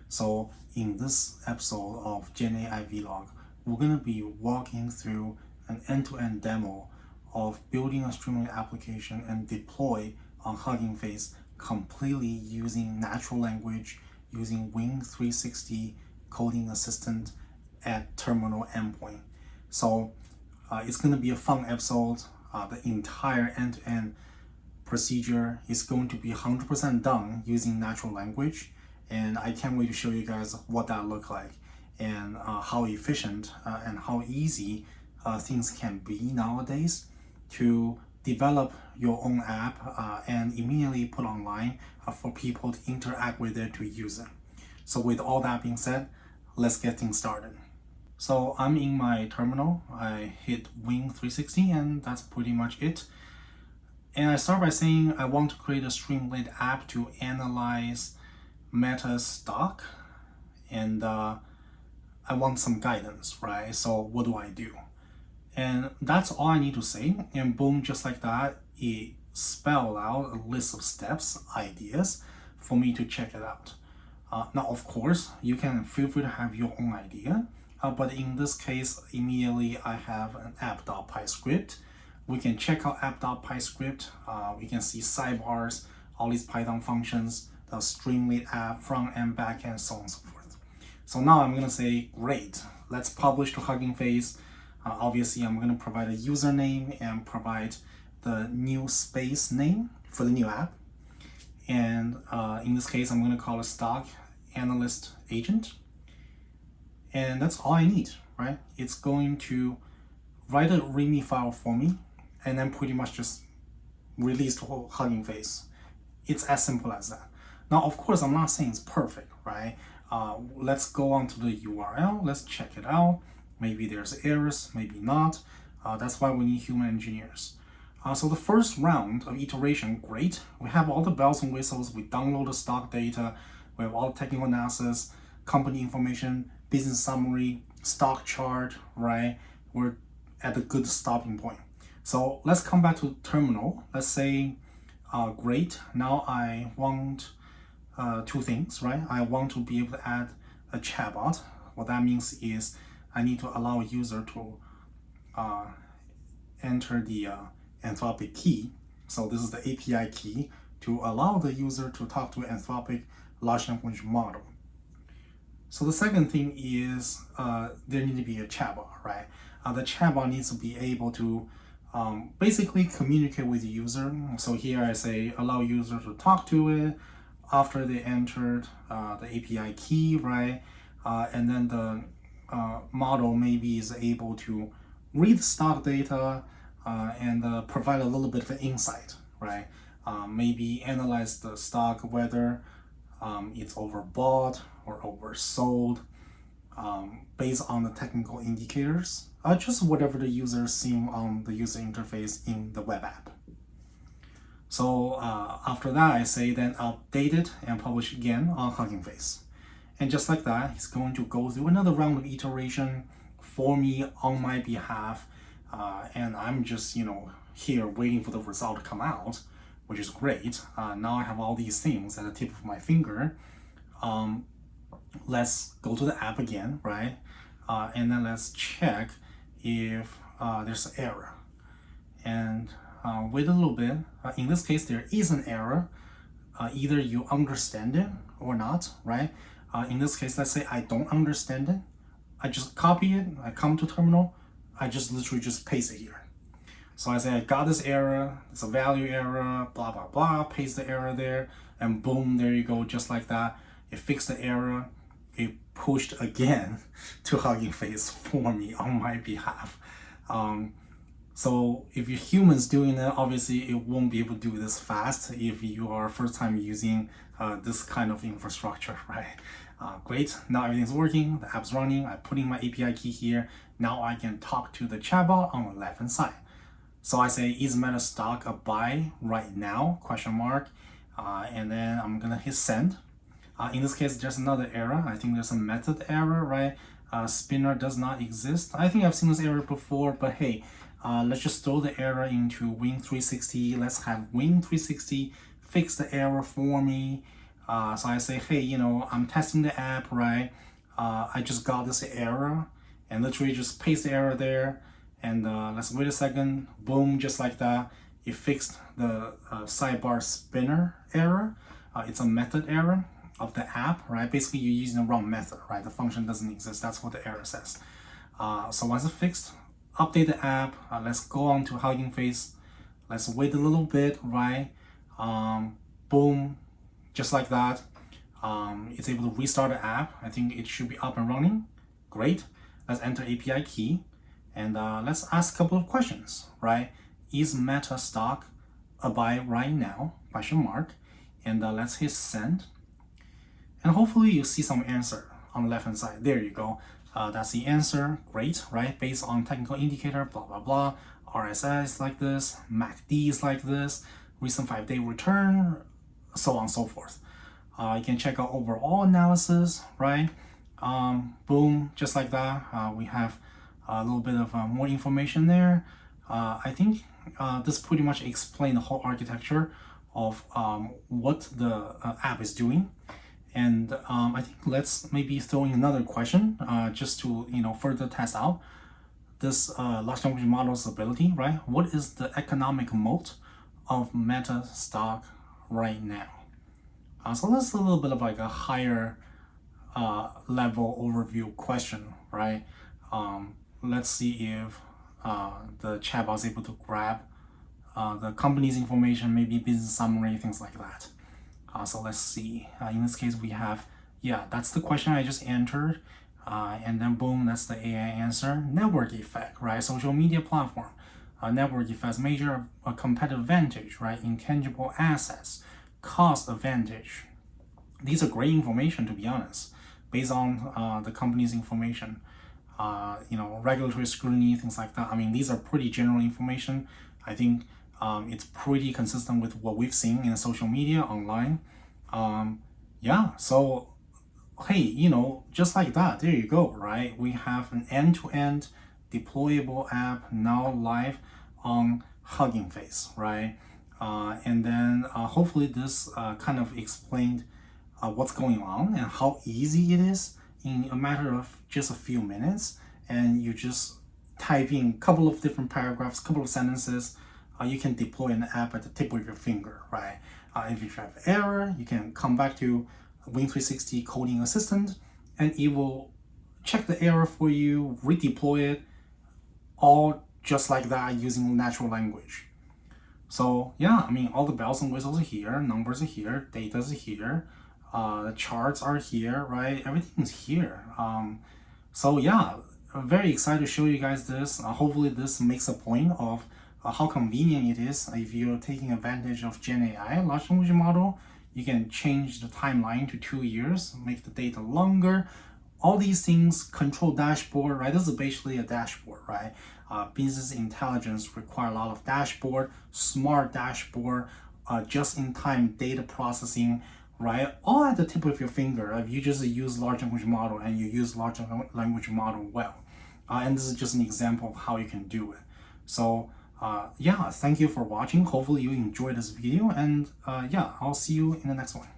So in this episode of GenAI Vlog, we're going to be walking through an end-to-end demo of building a Streamlit application and deploy on Hugging Face completely using natural language, using WYN360 coding assistant at terminal endpoint. So it's going to be a fun episode. The entire end-to-end procedure is going to be 100% done using natural language, and I can't wait to show you guys what that looks like and how efficient and how easy things can be nowadays to develop your own app and immediately put online for people to interact with it, to use it. So with all that being said, let's get things started. So I'm in my terminal. I hit WYN360 and that's pretty much it. And I start by saying I want to create a Streamlit app to analyze Meta's stock, and I want some guidance, right? So what do I do? And that's all I need to say. And boom, just like that, it spelled out a list of steps, ideas for me to check it out. Now, of course, you can feel free to have your own idea, but in this case, immediately I have an app.py script. We can check out app.py script. We can see sidebars, all these Python functions, the Streamlit app, front end, back end, so on and so forth. So now I'm gonna say, great, let's publish to Hugging Face. Obviously, I'm gonna provide a username and provide the new space name for the new app. And in this case, I'm gonna call it stock analyst agent. And that's all I need, right? It's going to write a README file for me and then pretty much just release the whole Hugging Face. It's as simple as that. Now, of course, I'm not saying it's perfect, right? Let's go on to the URL. Let's check it out. Maybe there's errors, maybe not. That's why we need human engineers. So the first round of iteration, great. We have all the bells and whistles. We download the stock data. We have all the technical analysis, company information, business summary, stock chart, right? We're at a good stopping point. So let's come back to terminal. Let's say, great, now I want two things, right? I want to be able to add a chatbot. What that means is I need to allow a user to enter the Anthropic key. So this is the API key to allow the user to talk to Anthropic large language model. So the second thing is there needs to be a chatbot, right? The chatbot needs to be able to basically communicate with the user. So here I say allow user to talk to it after they entered the API key, right? And then the model maybe is able to read stock data and provide a little bit of an insight, right? Maybe analyze the stock, whether it's overbought or oversold, based on the technical indicators, just whatever the user seeing on the user interface in the web app. So after that, I say then update it and publish again on Hugging Face. And just like that, it's going to go through another round of iteration for me on my behalf. And I'm just, here waiting for the result to come out, which is great. Now I have all these things at the tip of my finger. Let's go to the app again, right? And then let's check if there's an error. And wait a little bit. In this case, there is an error. Either you understand it or not, right? In this case, let's say I don't understand it. I just copy it. I come to terminal. I just literally just paste it here. So I say I got this error. It's a value error, blah, blah, blah. Paste the error there. And boom, there you go. Just like that. It fixed the error. It pushed again to Hugging Face for me on my behalf. So if you're humans doing it, obviously it won't be able to do this fast if you are first time using this kind of infrastructure, right? Great, now everything's working, the app's running, I put in my API key here. Now I can talk to the chatbot on the left hand side. So I say, is Meta stock a buy right now, question mark. And then I'm gonna hit send. In this case, there's another error. I think there's a method error, right? Spinner does not exist. I think I've seen this error before, but hey, let's just throw the error into WYN360. Let's have WYN360 fix the error for me. So I say, hey, I'm testing the app, right? I just got this error, and literally just paste the error there, and let's wait a second. Boom, just like that, it fixed the sidebar spinner error. It's a method error of the app, right? Basically, you're using the wrong method, right? The function doesn't exist. That's what the error says. So once it's fixed, update the app. Let's go on to Hugging Face. Let's wait a little bit, right? Boom, just like that. It's able to restart the app. I think it should be up and running. Great. Let's enter API key, and let's ask a couple of questions, right? Is Meta stock a buy right now? Question mark. And let's hit send. And hopefully you see some answer on the left hand side. There you go. That's the answer. Great, right? Based on technical indicator, blah, blah, blah. RSI is like this. MACD is like this. Recent 5-day return, so on and so forth. You can check out overall analysis, right? Boom, just like that. We have a little bit of more information there. I think this pretty much explains the whole architecture of what the app is doing. And I think let's maybe throw in another question just to further test out this large language model's ability, right? What is the economic moat of Meta stock right now? So that's a little bit of like a higher level overview question, right? Let's see if the chatbot is able to grab the company's information, maybe business summary, things like that. So let's see. In this case, we have, that's the question I just entered. And then boom, that's the AI answer. Network effect, right? Social media platform. Network effects, major competitive advantage, right? Intangible assets, cost advantage. These are great information, to be honest, based on the company's information. Regulatory scrutiny, things like that. I mean, these are pretty general information. I think it's pretty consistent with what we've seen in social media online. So hey, just like that, there you go, right? We have an end-to-end deployable app now live on Hugging Face, right? And then hopefully this kind of explained what's going on and how easy it is in a matter of just a few minutes. And you just type in a couple of different paragraphs, couple of sentences, you can deploy an app at the tip of your finger, right? If you have error, you can come back to WYN360 coding assistant, and it will check the error for you, redeploy it, all just like that using natural language. So I mean, all the bells and whistles are here, numbers are here, data is here, the charts are here, right? Everything's here. I'm very excited to show you guys this. Hopefully this makes a point of how convenient it is. If you're taking advantage of GenAI, large language model, you can change the timeline to 2 years, make the data longer. All these things, control dashboard, right? This is basically a dashboard, right? Business intelligence require a lot of dashboard, smart dashboard, just-in-time data processing, right? All at the tip of your finger. If you just use large language model and you use large language model well. And this is just an example of how you can do it. So thank you for watching. Hopefully you enjoyed this video, and I'll see you in the next one.